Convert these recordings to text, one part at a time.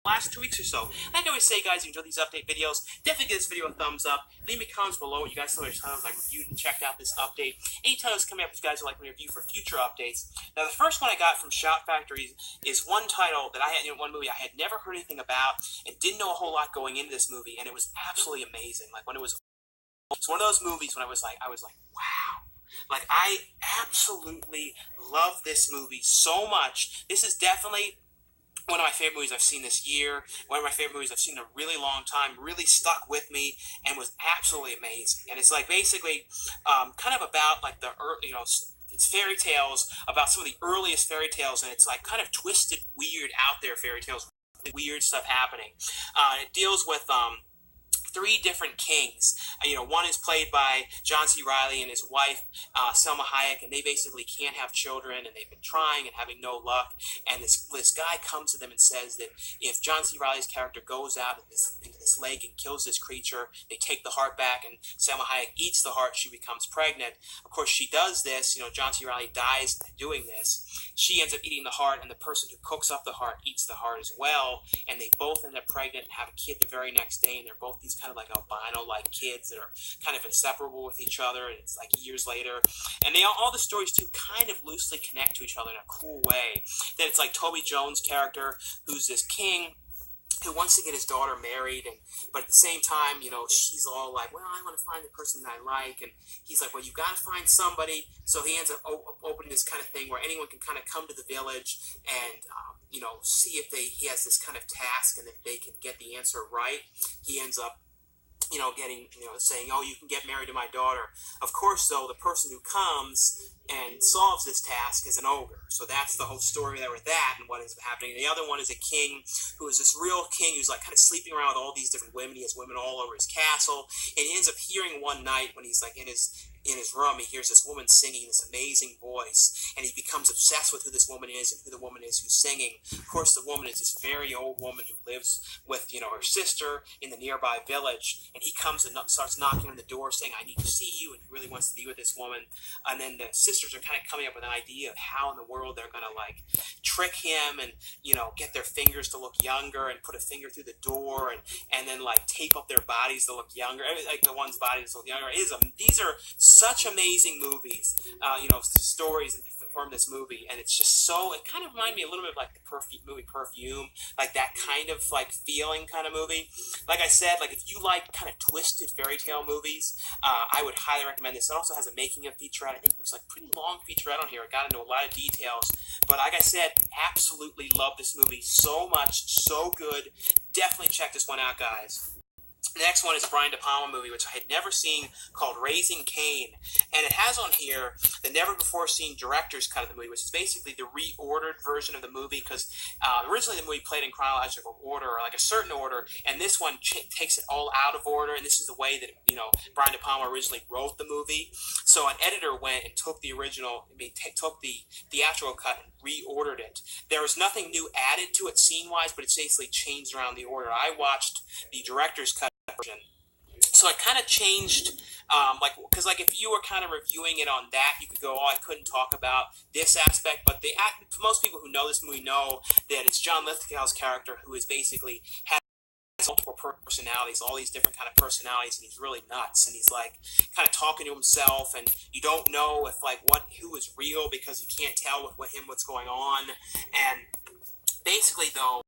last 2 weeks or so. Like I always say, guys, if you enjoy these update videos, definitely give this video a thumbs up. Leave me comments below what you guys thought of titles I reviewed and checked out this update. Any titles coming up that you guys would like me to review for future updates. Now, the first one I got from Shout Factory is one title that I had in one movie I had never heard anything about and didn't know a whole lot going into this movie, and it was absolutely amazing. Like when it's one of those movies when I was like, wow. Like I absolutely love this movie so much. This is definitely one of my favorite movies I've seen this year, one of my favorite movies I've seen in a really long time, really stuck with me and was absolutely amazing. And it's like basically kind of about like it's fairy tales about some of the earliest fairy tales, and it's like kind of twisted, weird, out there fairy tales, weird stuff happening. It deals with three different kings. One is played by John C. Reilly and his wife, Selma Hayek, and they basically can't have children, and they've been trying and having no luck. And this guy comes to them and says that if John C. Reilly's character goes out into this lake and kills this creature, they take the heart back, and Selma Hayek eats the heart, she becomes pregnant. Of course, she does this. John C. Reilly dies doing this. She ends up eating the heart, and the person who cooks up the heart eats the heart as well, and they both end up pregnant and have a kid the very next day, and they're both these kind of like albino-like kids that are kind of inseparable with each other, and it's like years later. And all the stories, too, kind of loosely connect to each other in a cool way. Then it's like Toby Jones' character, who's this king who wants to get his daughter married, but at the same time, she's all like, well, I want to find the person that I like, and he's like, well, you got to find somebody. So he ends up opening this kind of thing where anyone can kind of come to the village and see if he has this kind of task, and if they can get the answer right, he ends up saying, oh, you can get married to my daughter. Of course, though, the person who comes and solves this task is an ogre. So that's the whole story there with that and what is happening. The other one is a king who is this real king who's like kind of sleeping around with all these different women. He has women all over his castle. And he ends up hearing one night when he's like in his room, he hears this woman singing this amazing voice, and he becomes obsessed with who this woman is and who the woman is who's singing. Of course, the woman is this very old woman who lives with, her sister in the nearby village, and he comes and starts knocking on the door saying, I need to see you, and he really wants to be with this woman. And then the sisters are kind of coming up with an idea of how in the world they're going to, like, trick him and, get their fingers to look younger and put a finger through the door and then, like, tape up their bodies to look younger. Like, the one's bodies to look younger. These are such amazing movies, stories from this movie, and it's just it kind of reminded me a little bit of like the movie Perfume, like that kind of like feeling kind of movie. Like I said, like if you like kind of twisted fairy tale movies, I would highly recommend this. It also has a making of featurette. I think it was like pretty long featurette on here. It got into a lot of details, but like I said, absolutely love this movie so much, so good. Definitely check this one out, guys. The next one is a Brian De Palma movie, which I had never seen, called Raising Cain. And it has on here the never-before-seen director's cut of the movie, which is basically the reordered version of the movie, because originally the movie played in chronological order, or like a certain order, and this one takes it all out of order, and this is the way that, Brian De Palma originally wrote the movie. So an editor went and took the took the theatrical cut and reordered it. There was nothing new added to it scene-wise, but it's basically changed around the order. I watched the director's cut version. So it kind of changed, because if you were kind of reviewing it on that, you could go, oh, I couldn't talk about this aspect, but for most people who know this movie know that it's John Lithgow's character who is basically has multiple personalities, all these different kind of personalities, and he's really nuts, and he's like kind of talking to himself, and you don't know if who is real because you can't tell what's going on. And basically though,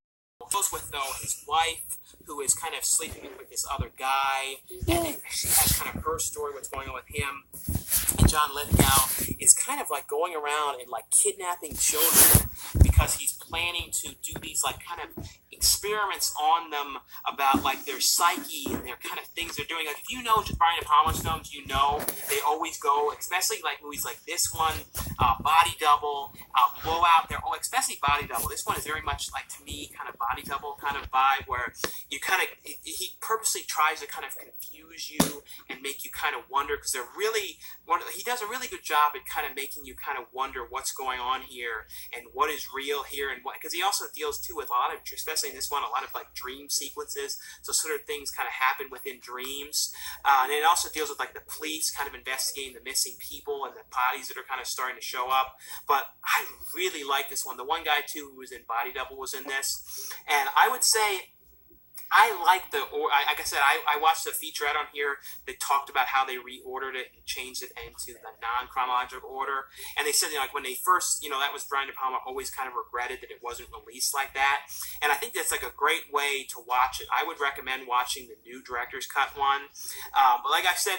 goes with his wife, who is kind of sleeping with this other guy, and she has kind of her story, what's going on with him. And John Lithgow is kind of like going around and like kidnapping children because he's planning to do these like kind of experiments on them about like their psyche and their kind of things they're doing. Like if you know Brian De Palma films, they always go, especially like movies like this one, Body Double, Blowout. They're all, especially Body Double. This one is very much like, to me, kind of Body Double kind of vibe, where you kind of he purposely tries to kind of confuse you and make you kind of wonder, because he does a really good job at kind of making you kind of wonder what's going on here and what is real here, and because he also deals too with a lot of, especially in this one, a lot of like dream sequences, so sort of things kind of happen within dreams, and it also deals with like the police kind of investigating the missing people and the bodies that are kind of starting to show up. But I really like this one. The one guy too who was in Body Double was in this, and I would say I like like I said, I watched a featurette on here that talked about how they reordered it and changed it into the non-chronological order. And they said, like when they first, that was Brian De Palma always kind of regretted that it wasn't released like that. And I think that's like a great way to watch it. I would recommend watching the new director's cut one. But like I said,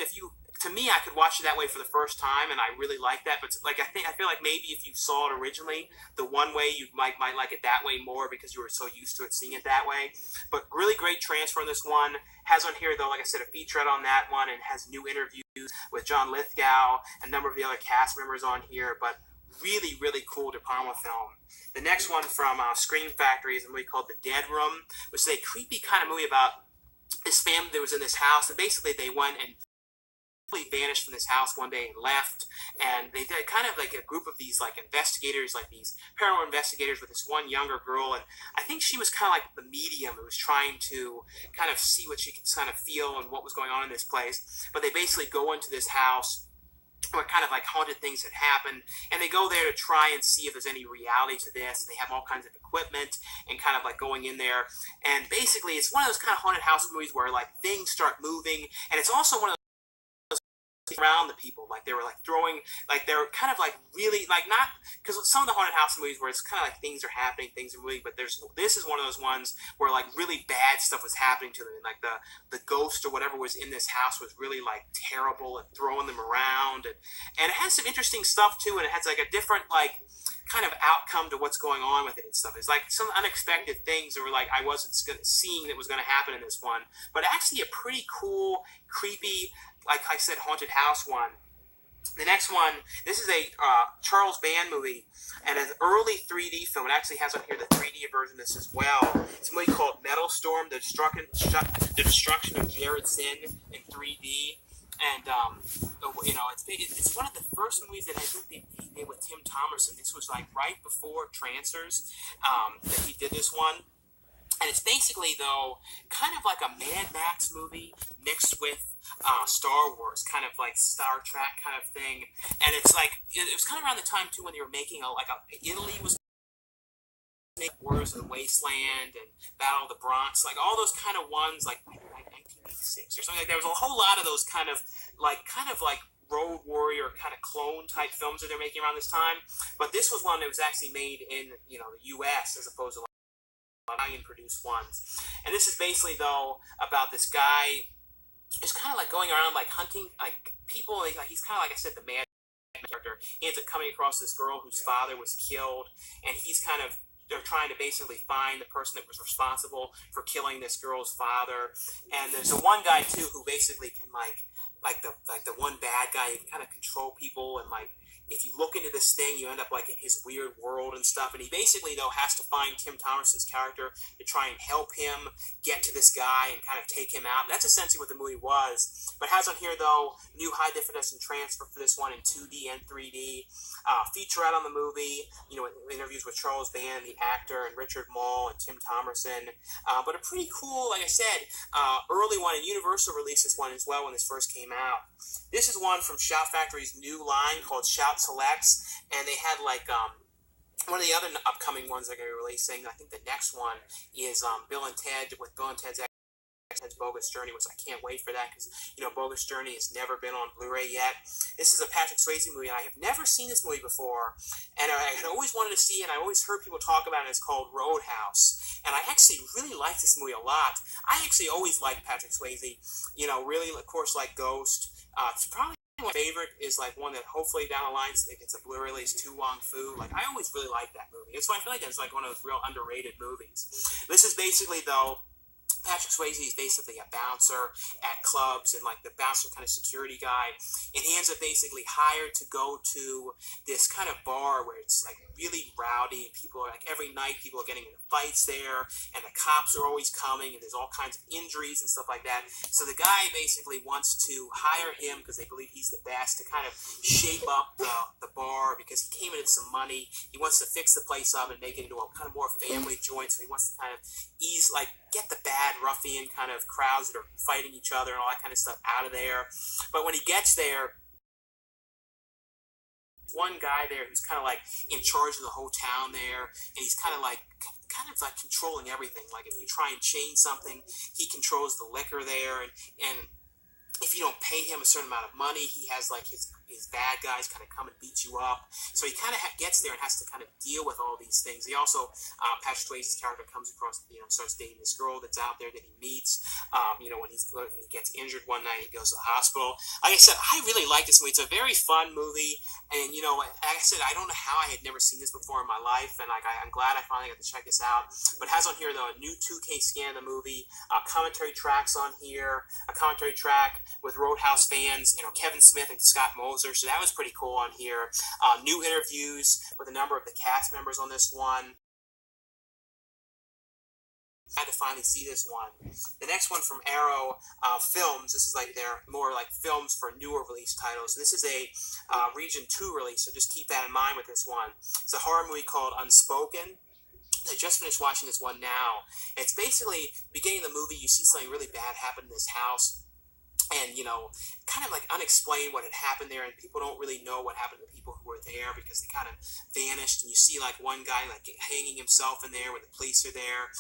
to me, I could watch it that way for the first time, and I really like that. But like I feel like maybe if you saw it originally, the one way you might like it that way more because you were so used to it seeing it that way. But really great transfer in this one. Has on here though, like I said, a featurette on that one, and has new interviews with John Lithgow, a number of the other cast members on here. But really, really cool De Palma film. The next one from Scream Factory is a movie called The Dead Room, which is a creepy kind of movie about this family that was in this house, and basically they went and vanished from this house one day and left, and they did kind of like a group of these like investigators, like these paranormal investigators with this one younger girl, and I think she was kind of like the medium who was trying to kind of see what she could kind of feel and what was going on in this place. But they basically go into this house where kind of like haunted things had happened, and they go there to try and see if there's any reality to this, and they have all kinds of equipment and kind of like going in there, and basically it's one of those kind of haunted house movies where like things start moving, and it's also one of around the people, like they were like throwing, like they're kind of like really like not because some of the haunted house movies where it's kind of like things are happening, things are moving, but this is one of those ones where like really bad stuff was happening to them, and like the ghost or whatever was in this house was really like terrible and throwing them around, and it has some interesting stuff too, and it has like a different like kind of outcome to what's going on with it and stuff. It's like some unexpected things that were like I wasn't seeing that was going to happen in this one, but actually a pretty cool, creepy, like I said, haunted house one. The next one, this is a Charles Band movie, and an early 3D film. It actually has on here the 3D version of this as well. It's a movie called Metal Storm, The Destruction of Jared Sin in 3D. And, it's one of the first movies that I think he did with Tim Thomerson. This was like right before Trancers that he did this one. And it's basically, though, kind of like a Mad Max movie mixed with Star Wars, kind of like Star Trek kind of thing. And it's like, it was kind of around the time, too, when they were making Italy was making Wars of the Wasteland and Battle of the Bronx, like all those kind of ones, like 1986 or something like that. There was a whole lot of those kind of like Road Warrior kind of clone type films that they're making around this time. But this was one that was actually made in, the U.S. as opposed to Italian produced ones. And this is basically though about this guy who's kind of like going around like hunting like people, like he's kind of like I said, the mad character. He ends up coming across this girl whose father was killed, and they're trying to basically find the person that was responsible for killing this girl's father. And there's a one guy too who basically can like the one bad guy who can kind of control people, and like if you look into this thing, you end up like in his weird world and stuff. And he basically, though, has to find Tim Thomerson's character to try and help him get to this guy and kind of take him out. That's essentially what the movie was. But has on here, though, new high definition transfer for this one in 2D and 3D. Featurette on the movie, interviews with Charles Band, the actor, and Richard Mall and Tim Thomerson. But a pretty cool, like I said, early one, and Universal released this one as well when this first came out. This is one from Shout Factory's new line called Shout Selects, and they had like one of the other upcoming ones they're going to be releasing. I think the next one is Bill and Ted's Bogus Journey, which I can't wait for that because Bogus Journey has never been on Blu-ray yet. This is a Patrick Swayze movie, and I have never seen this movie before, and I had always wanted to see it, and I always heard people talk about it. It's called Roadhouse, and I actually really like this movie a lot. I actually always liked Patrick Swayze, really, of course, like Ghost. It's probably my favorite is like one that hopefully down the line gets a Blu-ray release, To Wong Foo. Like I always really liked that movie. So I feel like that's like one of those real underrated movies. This is basically though, Patrick Swayze is basically a bouncer at clubs and like the bouncer kind of security guy, and he ends up basically hired to go to this kind of bar where it's like really rowdy and people are like every night people are getting into fights there, and the cops are always coming and there's all kinds of injuries and stuff like that. So the guy basically wants to hire him because they believe he's the best to kind of shape up the bar because he came in with some money. He wants to fix the place up and make it into a kind of more family joint. So he wants to kind of get the bad ruffian kind of crowds that are fighting each other and all that kind of stuff out of there. But when he gets there, One guy there who's kind of like in charge of the whole town there, and he's kind of like controlling everything. Like if you try and change something, he controls the liquor there, and if you don't pay him a certain amount of money, he has like his bad guys kind of come and beat you up. So he kind of gets there and has to kind of deal with all these things. He also, Patrick Swayze's character comes across, starts dating this girl that's out there that he meets. When he gets injured one night, he goes to the hospital. Like I said, I really like this movie. It's a very fun movie, and like I said, I don't know how I had never seen this before in my life, and I'm glad I finally got to check this out. But it has on here though a new 2K scan of the movie, commentary tracks on here, a commentary track with Roadhouse fans, Kevin Smith and Scott Moser, so that was pretty cool on here. New interviews with a number of the cast members on this one. I had to finally see this one. The next one from Arrow Films. This is like they're more like films for newer release titles. This is a Region 2 release, so just keep that in mind with this one. It's a horror movie called Unspoken. I just finished watching this one now. It's basically, beginning of the movie, you see something really bad happen in this house. And, kind of like unexplained what had happened there, and people don't really know what happened to the people who were there because they kind of vanished. And you see like one guy like hanging himself in there when the police are there,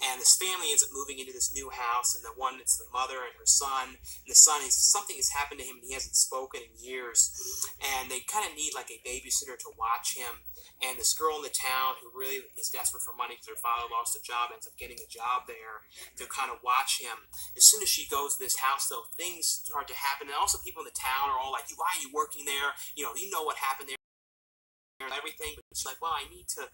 and this family ends up moving into this new house, and it's the mother and her son, and the son something has happened to him and he hasn't spoken in years, and they kind of need like a babysitter to watch him. And this girl in the town who really is desperate for money because her father lost a job, ends up getting a job there to kind of watch him. As soon as she goes to this house, though, things start to happen. And also people in the town are all like, why are you working there? You know what happened there. And everything, but she's like, well, I need to,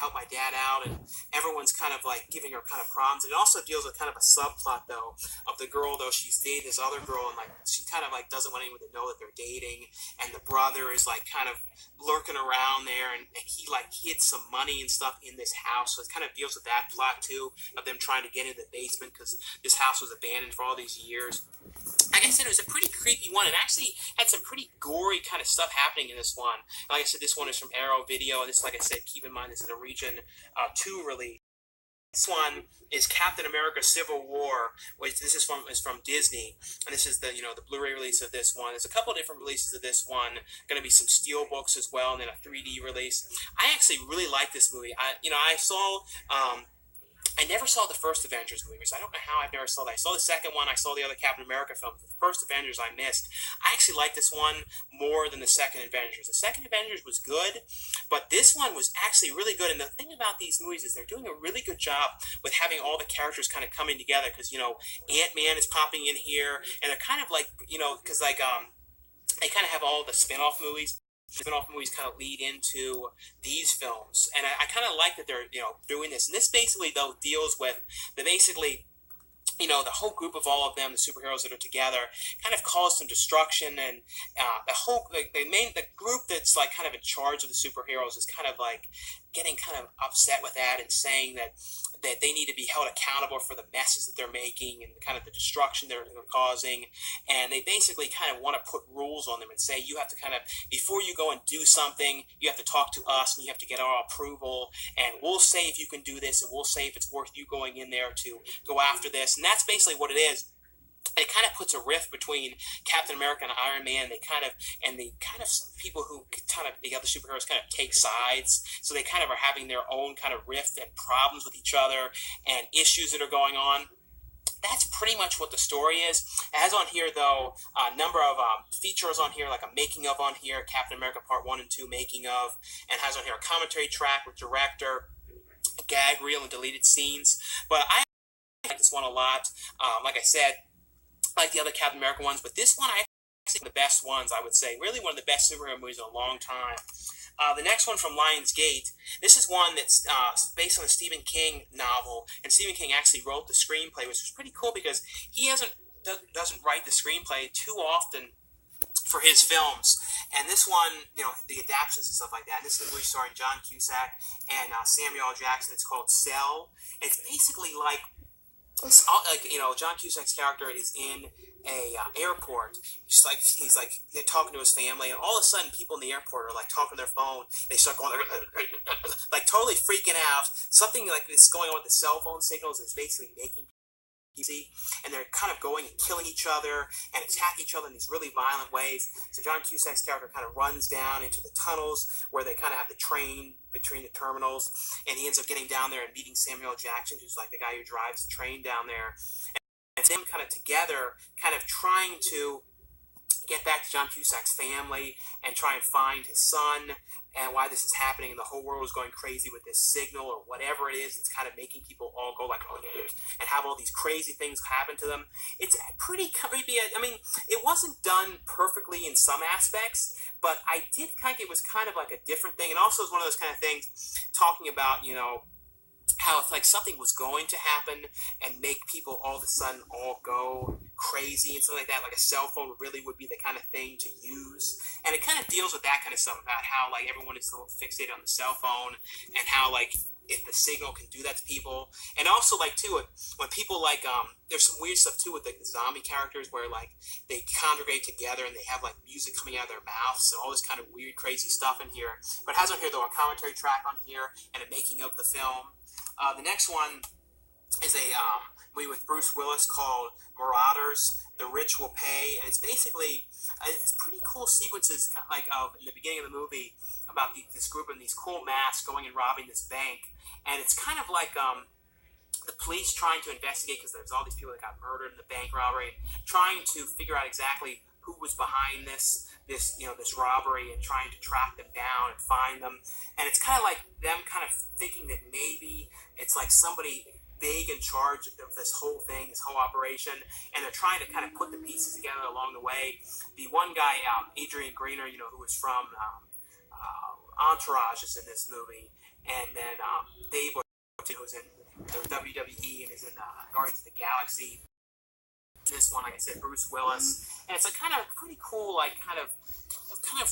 help my dad out, and everyone's kind of like giving her kind of problems. And it also deals with kind of a subplot though of the girl, though she's dating this other girl, and like she kind of like doesn't want anyone to know that they're dating, and the brother is like kind of lurking around there, and he like hid some money and stuff in this house, so it kind of deals with that plot too of them trying to get into the basement because this house was abandoned for all these years. Like I said, it was a pretty creepy one, and actually had some pretty gory kind of stuff happening in this one. Like I said, this one is from Arrow Video, and this, like I said, keep in mind, this is a Region 2 release. This one is Captain America: Civil War, which this is from Disney, and this is the the Blu-ray release of this one. There's a couple of different releases of this one. Going to be some steel books as well, and then a 3D release. I actually really like this movie. I saw. I never saw the first Avengers movie, so I don't know how I've never saw that. I saw the second one, I saw the other Captain America film. The first Avengers I missed. I actually like this one more than the second Avengers. The second Avengers was good, but this one was actually really good. And the thing about these movies is they're doing a really good job with having all the characters kind of coming together, because, Ant-Man is popping in here, and they're kind of like, because like, they kind of have all the spin-off movies. Spin-off movies kind of lead into these films, and I kind of like that they're doing this. And this basically though deals with the whole group of all of them, the superheroes that are together, kind of cause some destruction, and the group that's like kind of in charge of the superheroes is kind of like getting kind of upset with that and saying that they need to be held accountable for the messes that they're making and kind of the destruction they're causing. And they basically kind of want to put rules on them and say, you have to kind of, before you go and do something, you have to talk to us and you have to get our approval, and we'll say if you can do this, and we'll say if it's worth you going in there to go after this. And that's basically what it is. It kind of puts a rift between Captain America and Iron Man. The people who the other superheroes kind of take sides. So they kind of are having their own kind of rift and problems with each other and issues that are going on. That's pretty much what the story is. It has on here, though, a number of features on here, like a making of on here, Captain America Part 1 and 2 making of, and has on here a commentary track with director, a gag reel, and deleted scenes. But I like this one a lot. Like I said, like the other Captain America ones, but this one I actually one of the best ones, I would say. Really one of the best superhero movies in a long time. The next one from Lionsgate. This is one that's based on a Stephen King novel, and Stephen King actually wrote the screenplay, which was pretty cool because he doesn't write the screenplay too often for his films. And this one, the adaptations and stuff like that. This is a movie starring John Cusack and Samuel L. Jackson. It's called Cell. It's basically like John Cusack's character is in a airport. He's like they're talking to his family, and all of a sudden people in the airport are like talking on their phone. They start going like totally freaking out. Something like this going on with the cell phone signals is basically making and they're kind of going and killing each other and attacking each other in these really violent ways. So John Cusack's character kind of runs down into the tunnels where they kind of have the train between the terminals, and he ends up getting down there and meeting Samuel Jackson, who's like the guy who drives the train down there. And them kind of together, kind of trying to get back to John Cusack's family and try and find his son and why this is happening, and the whole world is going crazy with this signal or whatever it is. It's kind of making people all go like, oh, and have all these crazy things happen to them. It's pretty creepy. I mean, it wasn't done perfectly in some aspects, but I did think it was kind of like a different thing. And also it's one of those kind of things talking about, how it's like something was going to happen and make people all of a sudden all go crazy and something like that. Like a cell phone really would be the kind of thing to use. And it kind of deals with that kind of stuff about how like everyone is so fixated on the cell phone and how like if the signal can do that to people. And also like too, when people like, there's some weird stuff too with the zombie characters where like they congregate together and they have like music coming out of their mouths. So all this kind of weird, crazy stuff in here. But it has on here though a commentary track on here and a making of the film. The next one is a movie with Bruce Willis called Marauders, The Rich Will Pay, and it's basically, it's pretty cool sequences like in the beginning of the movie about this group in these cool masks going and robbing this bank, and it's kind of like the police trying to investigate because there's all these people that got murdered in the bank robbery, trying to figure out exactly who was behind this robbery and trying to track them down and find them. And it's kind of like them kind of thinking that maybe it's like somebody big in charge of this whole thing, this whole operation, and they're trying to kind of put the pieces together along the way. The one guy, Adrian Grenier, who was from Entourage, is in this movie, and then Dave Bautista, who's in the WWE and is in Guardians of the Galaxy. This one, like I said, Bruce Willis, and it's a kind of pretty cool, like kind of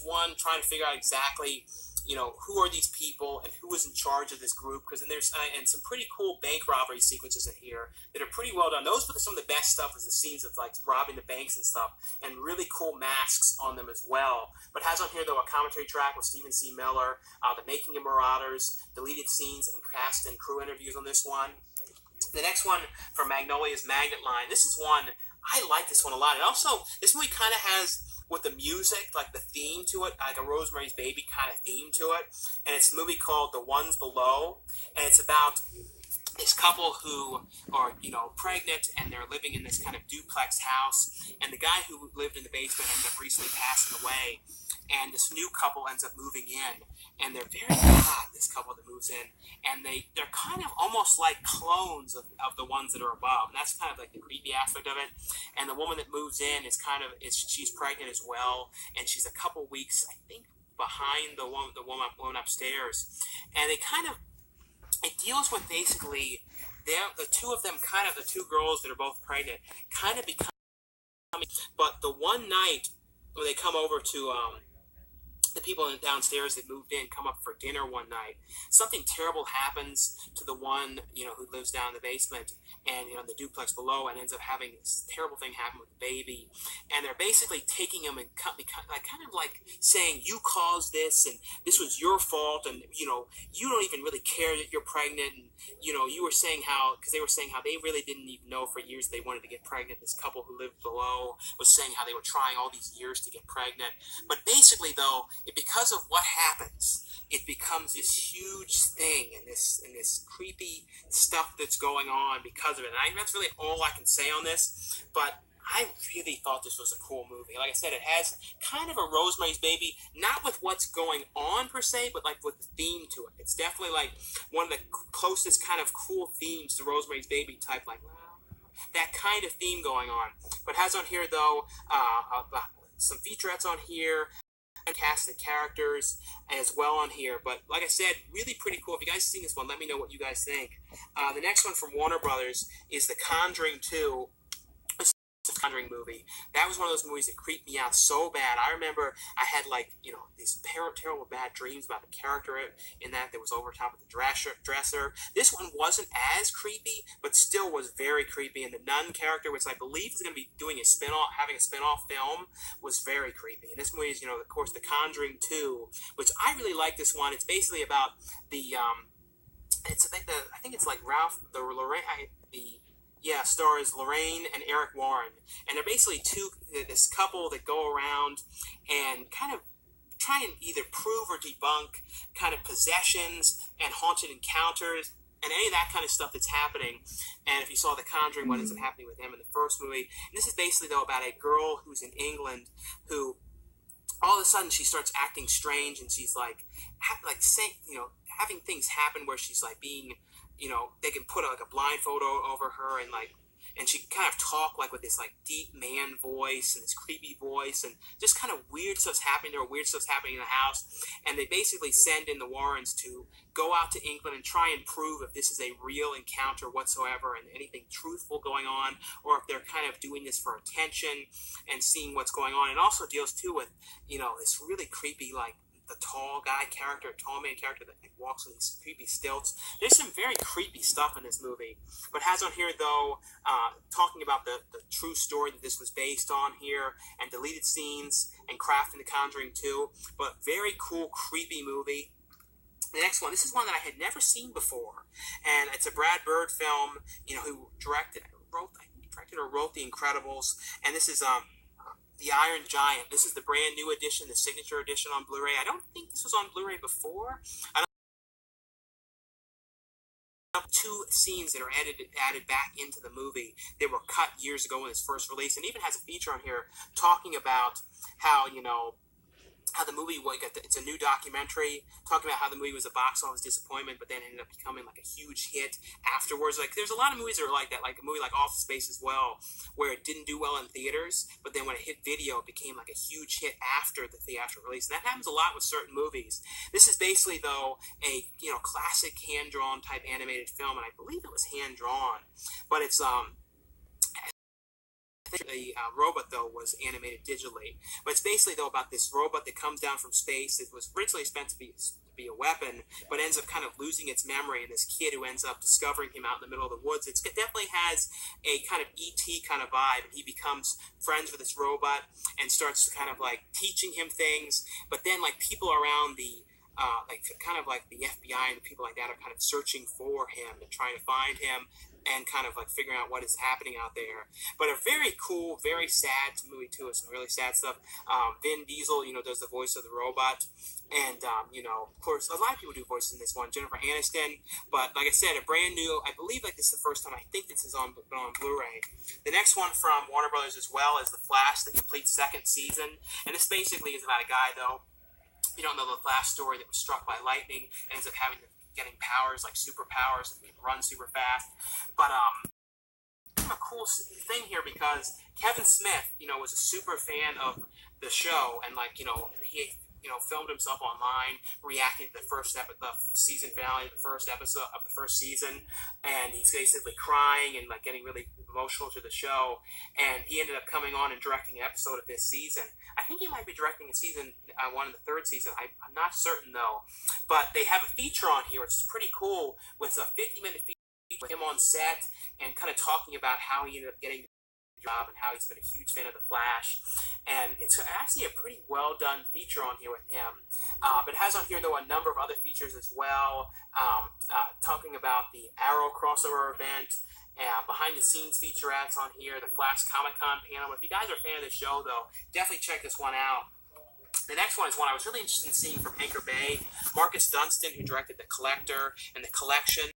one trying to figure out exactly, who are these people and who is in charge of this group? Because then there's and some pretty cool bank robbery sequences in here that are pretty well done. Those were some of the best stuff, is the scenes of like robbing the banks and stuff, and really cool masks on them as well. But it has on here though a commentary track with Stephen C. Miller, the making of Marauders, deleted scenes and cast and crew interviews on this one. The next one from Magnolia is Magnet Line. This is one, I like this one a lot. And also, this movie kind of has, with the music, like the theme to it, like a Rosemary's Baby kind of theme to it. And it's a movie called The Ones Below. And it's about this couple who are, pregnant, and they're living in this kind of duplex house. And the guy who lived in the basement ended up recently passing away. And this new couple ends up moving in, and they're very odd, this couple that moves in, and they're kind of almost like clones of the ones that are above, and that's kind of like the creepy aspect of it. And the woman that moves in she's pregnant as well, and she's a couple weeks, I think, behind the woman upstairs. And it deals with basically the two of them, kind of the two girls that are both pregnant, kind of become, but the one night when they come over to the people downstairs that moved in come up for dinner one night, something terrible happens to the one, who lives down in the basement and, the duplex below, and ends up having this terrible thing happen with the baby. And they're basically taking him and kind of like saying, you caused this, and this was your fault, and, you don't even really care that you're pregnant. And, you were saying because they were saying how they really didn't even know for years they wanted to get pregnant. This couple who lived below was saying how they were trying all these years to get pregnant. But basically, though, because of what happens, it becomes this huge thing, and this creepy stuff that's going on because of it. And that's really all I can say on this, but I really thought this was a cool movie. Like I said, it has kind of a Rosemary's Baby, not with what's going on per se, but like with the theme to it. It's definitely like one of the closest kind of cool themes to Rosemary's Baby type, like that kind of theme going on. But it has on here though some featurettes on here, cast of characters as well on here. But like I said, really pretty cool. If you guys seen this one, let me know what you guys think. The next one from Warner Brothers is The Conjuring 2. Conjuring movie. That was one of those movies that creeped me out so bad. I remember I had these terrible bad dreams about the character in that was over top of the dresser. This one wasn't as creepy, but still was very creepy. And the nun character, which I believe is going to be having a spin-off film, was very creepy. And this movie is, of course, The Conjuring 2, which I really like this one. It's basically about I think it's like Ralph, stars Lorraine and Eric Warren, and they're basically this couple that go around and kind of try and either prove or debunk kind of possessions and haunted encounters and any of that kind of stuff that's happening. And if you saw The Conjuring, what ends up happening with them in the first movie. And this is basically, though, about a girl who's in England who all of a sudden she starts acting strange, and she's saying, having things happen where she's like being, they can put like a blindfold over her, and she kind of talk like with this like deep man voice and this creepy voice, and just kind of weird stuff's happening to her, weird stuff's happening in the house. And they basically send in the Warrens to go out to England and try and prove if this is a real encounter whatsoever and anything truthful going on, or if they're kind of doing this for attention and seeing what's going on. And also deals too with, this really creepy, like, the tall man character that walks on these creepy stilts. There's some very creepy stuff in this movie, but has on here, though, talking about the true story that this was based on here, and deleted scenes, and crafting The Conjuring 2, but very cool, creepy movie. The next one, this is one that I had never seen before, and it's a Brad Bird film, who directed or wrote The Incredibles, and this is The Iron Giant. This is the brand new edition, the signature edition on Blu-ray. I don't think this was on Blu-ray before. Two scenes that are added back into the movie that were cut years ago when it was first released, and even has a feature on here talking about how, how the movie was. It's a new documentary talking about how the movie was a box office disappointment, but then ended up becoming like a huge hit afterwards. Like, there's a lot of movies that are like that, like a movie like Office Space as well, where it didn't do well in theaters, but then when it hit video, it became like a huge hit after the theatrical release. And that happens a lot with certain movies. This is basically, though, a classic hand-drawn type animated film, and I believe it was hand-drawn, but it's the robot, though, was animated digitally. But it's basically, though, about this robot that comes down from space. It was originally meant to be a weapon, but ends up kind of losing its memory, and this kid who ends up discovering him out in the middle of the woods. It definitely has a kind of E.T. kind of vibe, and he becomes friends with this robot and starts kind of like teaching him things, but then like people around the kind of like the FBI and people like that are kind of searching for him and trying to find him and kind of like figuring out what is happening out there. But a very cool, very sad movie too. It's some really sad stuff. Vin Diesel, does the voice of the robot. And, of course, a lot of people do voices in this one. Jennifer Aniston. But like I said, a brand new, I believe like this is the first time I think this is on Blu-ray. The next one from Warner Brothers as well is The Flash, the complete second season. And this basically is about a guy, though. You don't know the Flash story, that was struck by lightning and ends up getting powers like superpowers and can run super fast. But a cool thing here because Kevin Smith, was a super fan of the show, and he filmed himself online reacting to the season finale of the first episode of the first season, and he's basically crying and like getting really emotional to the show. And he ended up coming on and directing an episode of this season. I think he might be directing a season one in the third season. I'm not certain though. But they have a feature on here, which is pretty cool, with a 50-minute feature with him on set and kind of talking about how he ended up getting job and how he's been a huge fan of The Flash. And it's actually a pretty well done feature on here with him. But it has on here, though, a number of other features as well, talking about the Arrow crossover event, behind the scenes featurettes on here, the Flash Comic-Con panel. If you guys are a fan of the show, though, definitely check this one out. The next one is one I was really interested in seeing from Anchor Bay. Marcus Dunstan, who directed The Collector and The Collection.